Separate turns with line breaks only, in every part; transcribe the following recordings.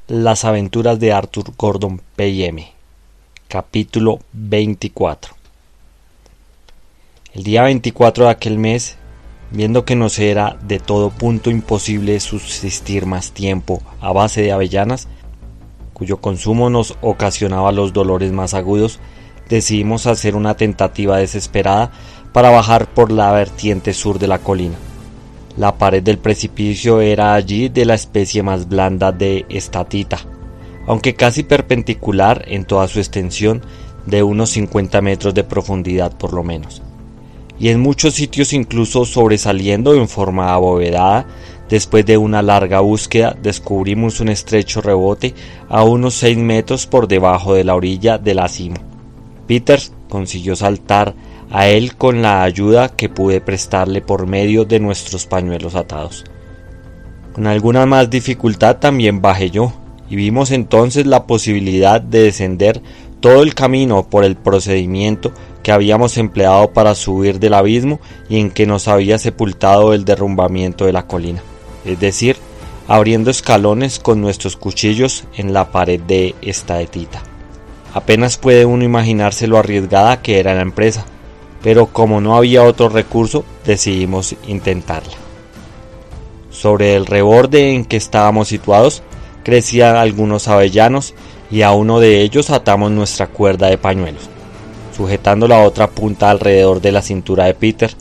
Las aventuras de Arthur Gordon Pym. Capítulo 24. El día 24 de aquel mes, viendo que nos era de todo punto imposible subsistir más tiempo a base de avellanas, cuyo consumo nos ocasionaba los dolores más agudos, decidimos hacer una tentativa desesperada para bajar por la vertiente sur de la colina. La pared del precipicio era allí de la especie más blanda de estatita, aunque casi perpendicular en toda su extensión, de unos 50 metros de profundidad por lo menos, y en muchos sitios incluso sobresaliendo en forma abovedada. Después de una larga búsqueda descubrimos un estrecho rebote a unos 6 metros por debajo de la orilla de la cima. Peters consiguió saltar a él con la ayuda que pude prestarle por medio de nuestros pañuelos atados. Con alguna más dificultad también bajé yo, y vimos entonces la posibilidad de descender todo el camino por el procedimiento que habíamos empleado para subir del abismo y en que nos había sepultado el derrumbamiento de la colina, es decir, abriendo escalones con nuestros cuchillos en la pared de estatita. Apenas puede uno imaginarse lo arriesgada que era la empresa, pero como no había otro recurso, decidimos intentarla. Sobre el reborde en que estábamos situados, crecían algunos avellanos y a uno de ellos atamos nuestra cuerda de pañuelos. Sujetando la otra punta alrededor de la cintura de Peter,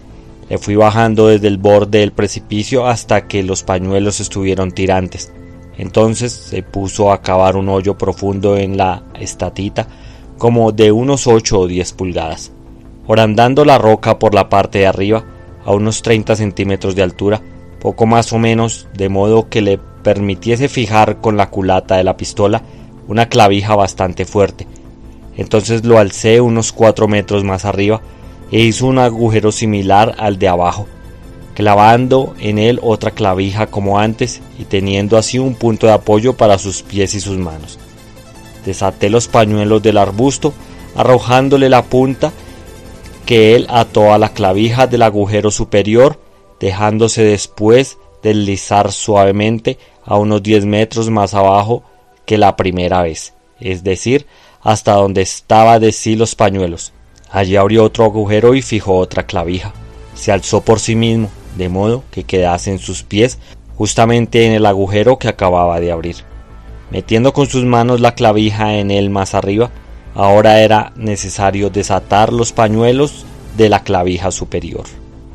le fui bajando desde el borde del precipicio hasta que los pañuelos estuvieron tirantes. Entonces se puso a cavar un hoyo profundo en la estatita, como de unos 8 o 10 pulgadas. Horandando la roca por la parte de arriba, a unos 30 centímetros de altura, poco más o menos, de modo que le permitiese fijar con la culata de la pistola una clavija bastante fuerte. Entonces lo alcé unos 4 metros más arriba e hizo un agujero similar al de abajo, clavando en él otra clavija como antes y teniendo así un punto de apoyo para sus pies y sus manos. Desaté los pañuelos del arbusto, arrojándole la punta que él ató a la clavija del agujero superior, dejándose después deslizar suavemente a unos 10 metros más abajo que la primera vez, es decir, hasta donde estaba de sí los pañuelos. Allí abrió otro agujero y fijó otra clavija. Se alzó por sí mismo, de modo que quedase en sus pies justamente en el agujero que acababa de abrir. Metiendo con sus manos la clavija en él más arriba, ahora era necesario desatar los pañuelos de la clavija superior,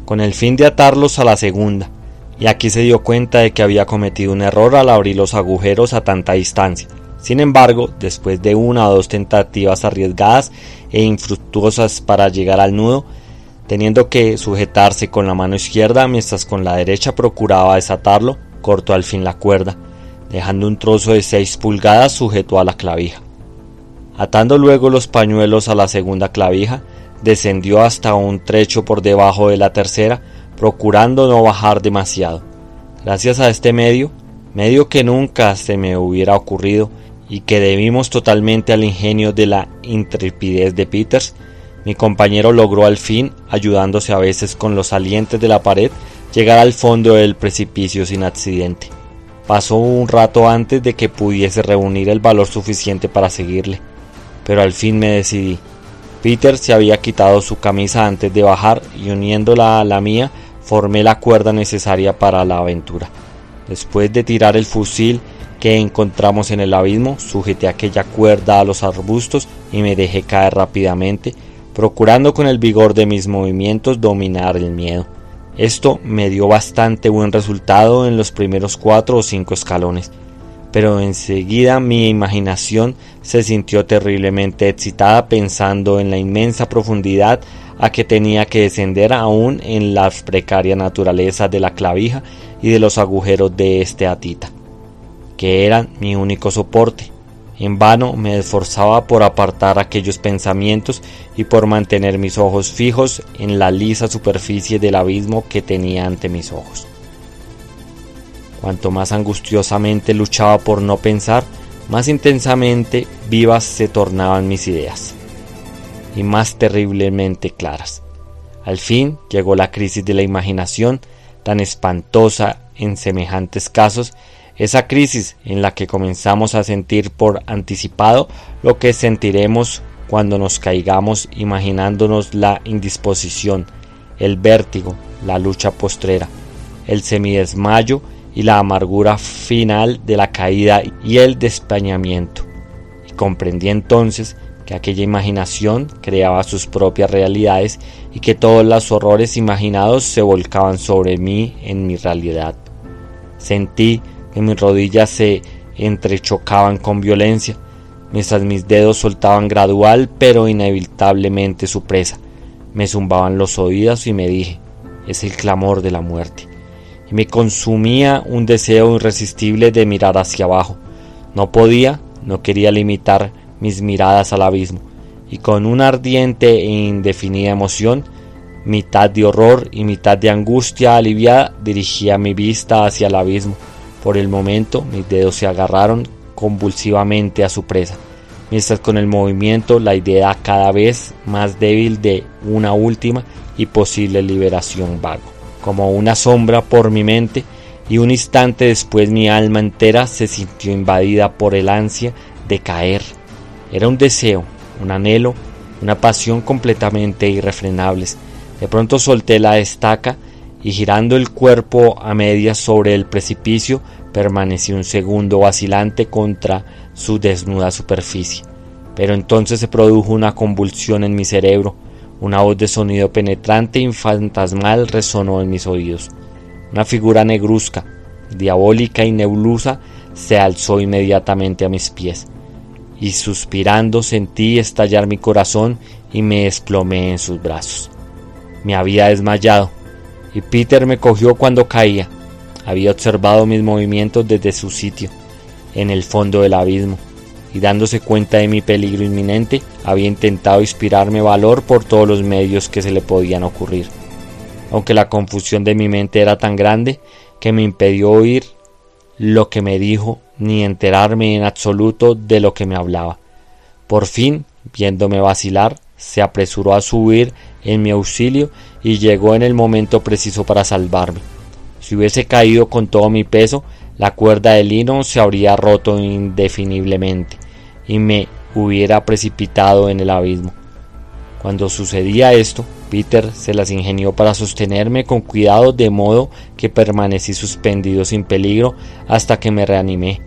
con el fin de atarlos a la segunda, y aquí se dio cuenta de que había cometido un error al abrir los agujeros a tanta distancia. Sin embargo, después de 1 o 2 tentativas arriesgadas e infructuosas para llegar al nudo, teniendo que sujetarse con la mano izquierda mientras con la derecha procuraba desatarlo, cortó al fin la cuerda, dejando un trozo de 6 pulgadas sujeto a la clavija. Atando luego los pañuelos a la segunda clavija, descendió hasta un trecho por debajo de la tercera, procurando no bajar demasiado. Gracias a este medio que nunca se me hubiera ocurrido y que debimos totalmente al ingenio de la intrepidez de Peters, mi compañero logró al fin, ayudándose a veces con los salientes de la pared, llegar al fondo del precipicio sin accidente. Pasó un rato antes de que pudiese reunir el valor suficiente para seguirle, pero al fin me decidí. Peter se había quitado su camisa antes de bajar y uniéndola a la mía formé la cuerda necesaria para la aventura. Después de tirar el fusil que encontramos en el abismo, sujeté aquella cuerda a los arbustos y me dejé caer rápidamente, procurando con el vigor de mis movimientos dominar el miedo. Esto me dio bastante buen resultado en los primeros 4 o 5 escalones, pero enseguida mi imaginación se sintió terriblemente excitada pensando en la inmensa profundidad a que tenía que descender aún en la precaria naturaleza de la clavija y de los agujeros de estatita, que eran mi único soporte. En vano me esforzaba por apartar aquellos pensamientos y por mantener mis ojos fijos en la lisa superficie del abismo que tenía ante mis ojos. Cuanto más angustiosamente luchaba por no pensar, más intensamente vivas se tornaban mis ideas, y más terriblemente claras. Al fin llegó la crisis de la imaginación, tan espantosa en semejantes casos, Esa crisis en la que comenzamos a sentir por anticipado lo que sentiremos cuando nos caigamos, imaginándonos la indisposición, el vértigo, la lucha postrera, el semidesmayo y la amargura final de la caída y el despeñamiento. Y comprendí entonces que aquella imaginación creaba sus propias realidades y que todos los horrores imaginados se volcaban sobre mí en mi realidad. Sentí que mis rodillas se entrechocaban con violencia, mientras mis dedos soltaban gradual pero inevitablemente su presa. Me zumbaban los oídos y me dije: es el clamor de la muerte. Y me consumía un deseo irresistible de mirar hacia abajo. No quería limitar mis miradas al abismo, y con una ardiente e indefinida emoción, mitad de horror y mitad de angustia aliviada, dirigía mi vista hacia el abismo. Por el momento mis dedos se agarraron convulsivamente a su presa, mientras con el movimiento la idea cada vez más débil de una última y posible liberación vagó, como una sombra por mi mente, y un instante después mi alma entera se sintió invadida por el ansia de caer. Era un deseo, un anhelo, una pasión completamente irrefrenables. De pronto solté la estaca y, girando el cuerpo a medias sobre el precipicio, permanecí un segundo vacilante contra su desnuda superficie. Pero entonces se produjo una convulsión en mi cerebro. Una voz de sonido penetrante y fantasmal resonó en mis oídos. Una figura negruzca, diabólica y nebulosa se alzó inmediatamente a mis pies, y suspirando sentí estallar mi corazón y me desplomé en sus brazos. Me había desmayado, y Peter me cogió cuando caía. Había observado mis movimientos desde su sitio, en el fondo del abismo, y dándose cuenta de mi peligro inminente, había intentado inspirarme valor por todos los medios que se le podían ocurrir, aunque la confusión de mi mente era tan grande que me impidió oír lo que me dijo ni enterarme en absoluto de lo que me hablaba. Por fin, viéndome vacilar, se apresuró a subir en mi auxilio y llegó en el momento preciso para salvarme. Si hubiese caído con todo mi peso, la cuerda de lino se habría roto indefiniblemente y me hubiera precipitado en el abismo. Cuando sucedía esto, Peter se las ingenió para sostenerme con cuidado, de modo que permanecí suspendido sin peligro hasta que me reanimé,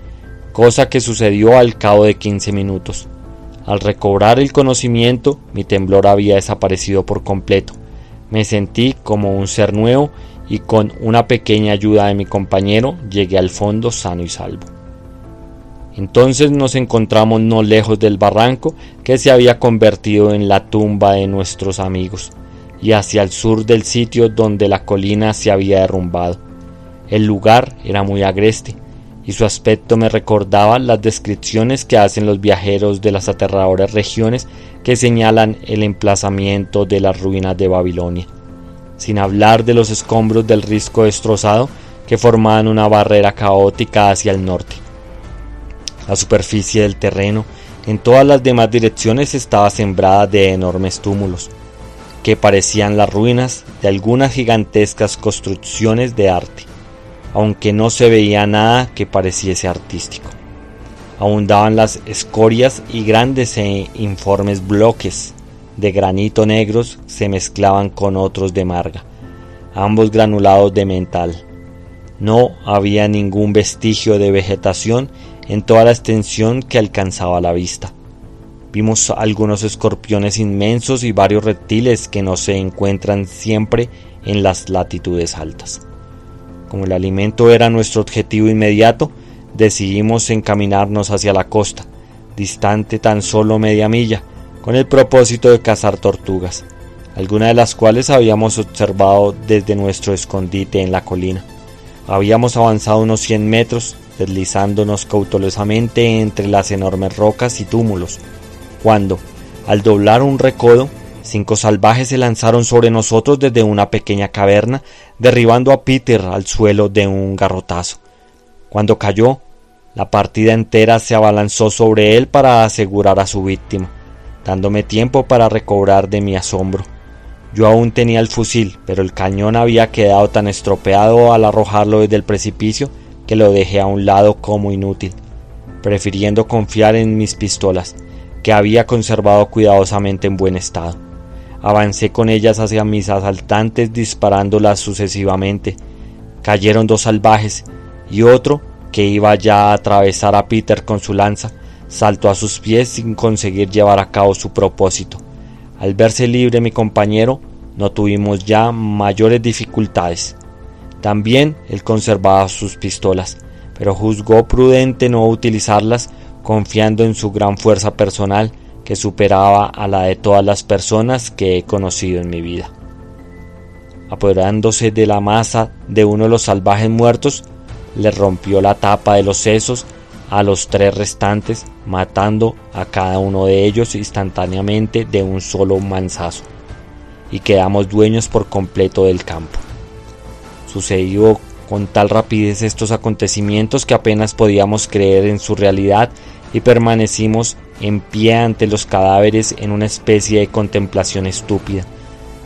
cosa que sucedió al cabo de 15 minutos. Al recobrar el conocimiento, mi temblor había desaparecido por completo. Me sentí como un ser nuevo y con una pequeña ayuda de mi compañero llegué al fondo sano y salvo. Entonces nos encontramos no lejos del barranco que se había convertido en la tumba de nuestros amigos, y hacia el sur del sitio donde la colina se había derrumbado. El lugar era muy agreste, y su aspecto me recordaba las descripciones que hacen los viajeros de las aterradoras regiones que señalan el emplazamiento de las ruinas de Babilonia, sin hablar de los escombros del risco destrozado que formaban una barrera caótica hacia el norte. La superficie del terreno en todas las demás direcciones estaba sembrada de enormes túmulos, que parecían las ruinas de algunas gigantescas construcciones de arte, aunque no se veía nada que pareciese artístico. Abundaban las escorias y grandes e informes bloques de granito negros se mezclaban con otros de marga, ambos granulados de metal. No había ningún vestigio de vegetación en toda la extensión que alcanzaba la vista. Vimos algunos escorpiones inmensos y varios reptiles que no se encuentran siempre en las latitudes altas. Como el alimento era nuestro objetivo inmediato, decidimos encaminarnos hacia la costa, distante tan solo media milla, con el propósito de cazar tortugas, algunas de las cuales habíamos observado desde nuestro escondite en la colina. Habíamos avanzado unos 100 metros, deslizándonos cautelosamente entre las enormes rocas y túmulos, cuando, al doblar un recodo, 5 salvajes se lanzaron sobre nosotros desde una pequeña caverna, derribando a Peter al suelo de un garrotazo. Cuando cayó, la partida entera se abalanzó sobre él para asegurar a su víctima, dándome tiempo para recobrar de mi asombro. Yo aún tenía el fusil, pero el cañón había quedado tan estropeado al arrojarlo desde el precipicio que lo dejé a un lado como inútil, prefiriendo confiar en mis pistolas, que había conservado cuidadosamente en buen estado. Avancé con ellas hacia mis asaltantes disparándolas sucesivamente. Cayeron 2 salvajes y otro, que iba ya a atravesar a Peter con su lanza, saltó a sus pies sin conseguir llevar a cabo su propósito. Al verse libre mi compañero, no tuvimos ya mayores dificultades. También él conservaba sus pistolas, pero juzgó prudente no utilizarlas, confiando en su gran fuerza personal que superaba a la de todas las personas que he conocido en mi vida. Apoderándose de la masa de uno de los salvajes muertos, le rompió la tapa de los sesos a los 3 restantes, matando a cada uno de ellos instantáneamente de un solo manzazo, y quedamos dueños por completo del campo. Sucedió con tal rapidez estos acontecimientos que apenas podíamos creer en su realidad y permanecimos en pie ante los cadáveres en una especie de contemplación estúpida,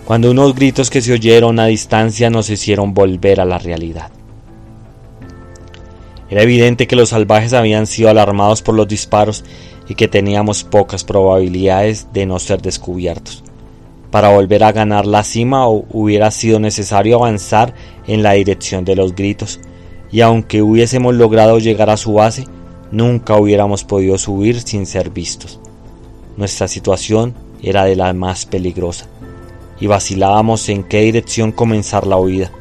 cuando unos gritos que se oyeron a distancia nos hicieron volver a la realidad. Era evidente que los salvajes habían sido alarmados por los disparos y que teníamos pocas probabilidades de no ser descubiertos. Para volver a ganar la cima hubiera sido necesario avanzar en la dirección de los gritos, y aunque hubiésemos logrado llegar a su base, nunca hubiéramos podido subir sin ser vistos. Nuestra situación era de la más peligrosa, y vacilábamos en qué dirección comenzar la huida,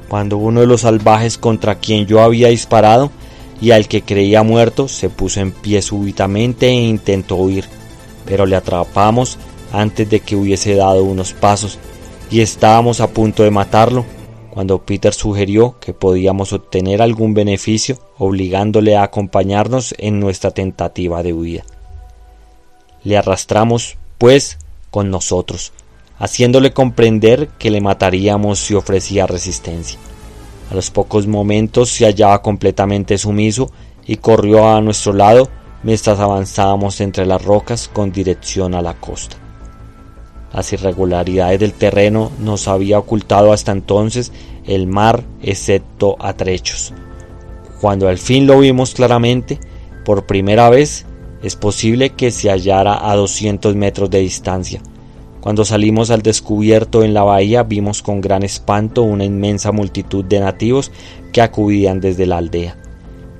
cuando uno de los salvajes contra quien yo había disparado y al que creía muerto se puso en pie súbitamente e intentó huir, pero le atrapamos antes de que hubiese dado unos pasos, y estábamos a punto de matarlo cuando Peter sugirió que podíamos obtener algún beneficio obligándole a acompañarnos en nuestra tentativa de huida. Le arrastramos, pues, con nosotros, haciéndole comprender que le mataríamos si ofrecía resistencia. A los pocos momentos se hallaba completamente sumiso y corrió a nuestro lado mientras avanzábamos entre las rocas con dirección a la costa. Las irregularidades del terreno nos había ocultado hasta entonces el mar, excepto a trechos. Cuando al fin lo vimos claramente, por primera vez, es posible que se hallara a 200 metros de distancia. Cuando salimos al descubierto en la bahía, vimos con gran espanto una inmensa multitud de nativos que acudían desde la aldea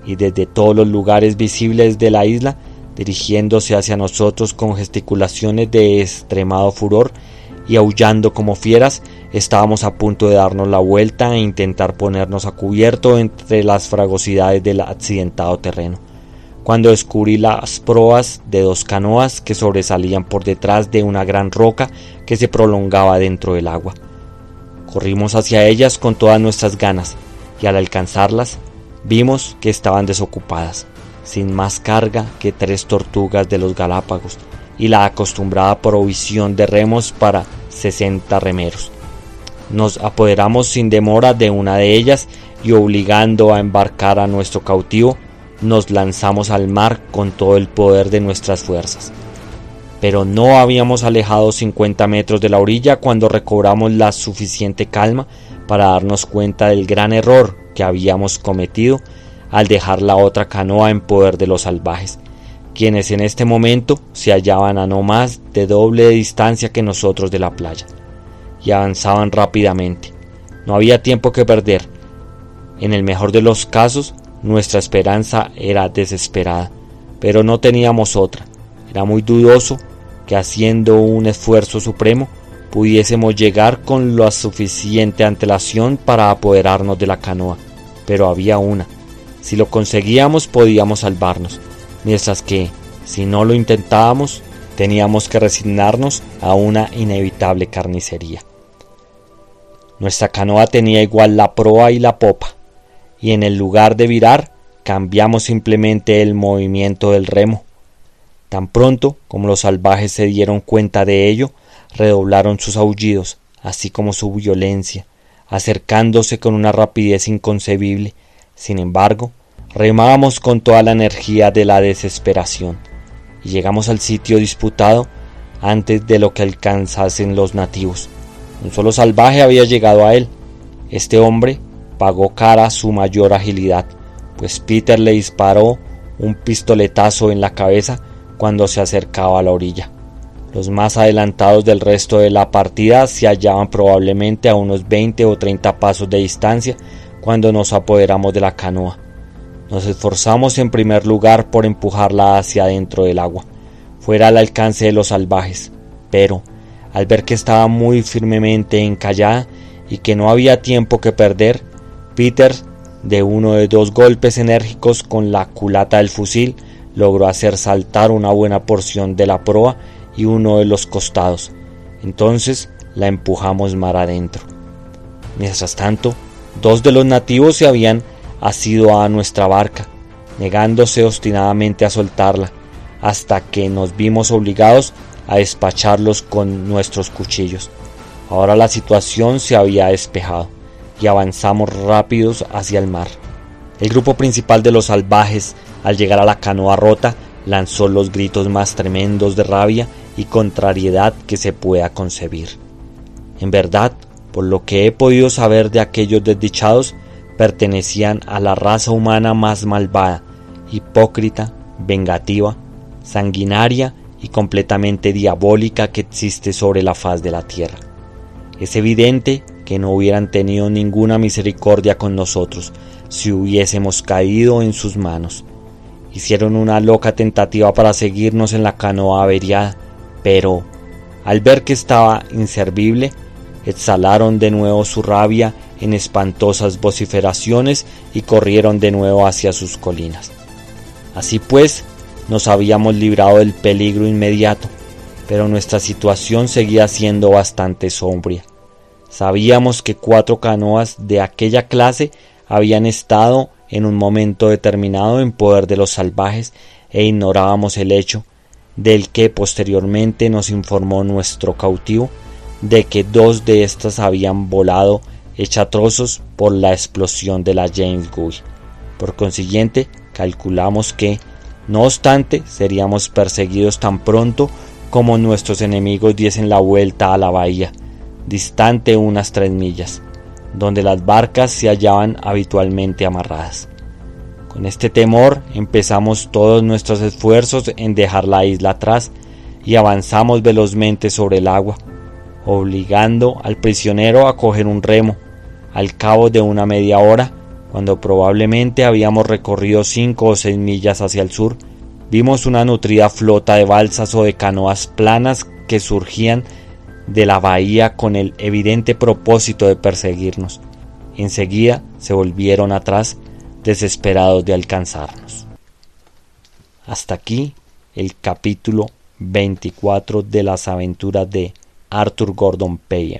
y desde todos los lugares visibles de la isla, dirigiéndose hacia nosotros con gesticulaciones de extremado furor y aullando como fieras. Estábamos a punto de darnos la vuelta e intentar ponernos a cubierto entre las fragosidades del accidentado terreno, cuando descubrí las proas de 2 canoas que sobresalían por detrás de una gran roca que se prolongaba dentro del agua. Corrimos hacia ellas con todas nuestras ganas, y al alcanzarlas vimos que estaban desocupadas, sin más carga que 3 tortugas de los Galápagos y la acostumbrada provisión de remos para 60 remeros. Nos apoderamos sin demora de una de ellas y, obligando a embarcar a nuestro cautivo, nos lanzamos al mar con todo el poder de nuestras fuerzas. Pero no habíamos alejado 50 metros de la orilla cuando recobramos la suficiente calma para darnos cuenta del gran error que habíamos cometido al dejar la otra canoa en poder de los salvajes, quienes en este momento se hallaban a no más de doble de distancia que nosotros de la playa, y avanzaban rápidamente. No había tiempo que perder. En el mejor de los casos, nuestra esperanza era desesperada, pero no teníamos otra. Era muy dudoso que, haciendo un esfuerzo supremo, pudiésemos llegar con la suficiente antelación para apoderarnos de la canoa, pero había una. Si lo conseguíamos podíamos salvarnos, mientras que, si no lo intentábamos, teníamos que resignarnos a una inevitable carnicería. Nuestra canoa tenía igual la proa y la popa, y en el lugar de virar, cambiamos simplemente el movimiento del remo. Tan pronto como los salvajes se dieron cuenta de ello, redoblaron sus aullidos, así como su violencia, acercándose con una rapidez inconcebible. Sin embargo, remábamos con toda la energía de la desesperación, y llegamos al sitio disputado antes de lo que alcanzasen los nativos. Un solo salvaje había llegado a él. Este hombre pagó cara su mayor agilidad, pues Peter le disparó un pistoletazo en la cabeza cuando se acercaba a la orilla. Los más adelantados del resto de la partida se hallaban probablemente a unos 20 o 30 pasos de distancia cuando nos apoderamos de la canoa. Nos esforzamos en primer lugar por empujarla hacia adentro del agua, fuera al alcance de los salvajes, pero al ver que estaba muy firmemente encallada y que no había tiempo que perder, Peter, de uno de 2 golpes enérgicos con la culata del fusil, logró hacer saltar una buena porción de la proa y uno de los costados. Entonces la empujamos mar adentro. Mientras tanto, 2 de los nativos se habían asido a nuestra barca, negándose obstinadamente a soltarla, hasta que nos vimos obligados a despacharlos con nuestros cuchillos. Ahora la situación se había despejado y avanzamos rápidos hacia el mar. El grupo principal de los salvajes, al llegar a la canoa rota, lanzó los gritos más tremendos de rabia y contrariedad que se pueda concebir. En verdad, por lo que he podido saber de aquellos desdichados, pertenecían a la raza humana más malvada, hipócrita, vengativa, sanguinaria y completamente diabólica que existe sobre la faz de la tierra. Es evidente que no hubieran tenido ninguna misericordia con nosotros si hubiésemos caído en sus manos. Hicieron una loca tentativa para seguirnos en la canoa averiada, pero, al ver que estaba inservible, exhalaron de nuevo su rabia en espantosas vociferaciones y corrieron de nuevo hacia sus colinas. Así pues, nos habíamos librado del peligro inmediato, pero nuestra situación seguía siendo bastante sombría. Sabíamos que 4 canoas de aquella clase habían estado en un momento determinado en poder de los salvajes e ignorábamos el hecho, del que posteriormente nos informó nuestro cautivo, de que 2 de estas habían volado hecha trozos por la explosión de la James Guy. Por consiguiente, calculamos que, no obstante, seríamos perseguidos tan pronto como nuestros enemigos diesen la vuelta a la bahía, distante unas 3 millas, donde las barcas se hallaban habitualmente amarradas. Con este temor empezamos todos nuestros esfuerzos en dejar la isla atrás y avanzamos velozmente sobre el agua, obligando al prisionero a coger un remo. Al cabo de una media hora, cuando probablemente habíamos recorrido 5 o 6 millas hacia el sur, vimos una nutrida flota de balsas o de canoas planas que surgían de la bahía con el evidente propósito de perseguirnos. Enseguida se volvieron atrás, desesperados de alcanzarnos. Hasta aquí el capítulo 24 de las aventuras de Arthur Gordon Pym.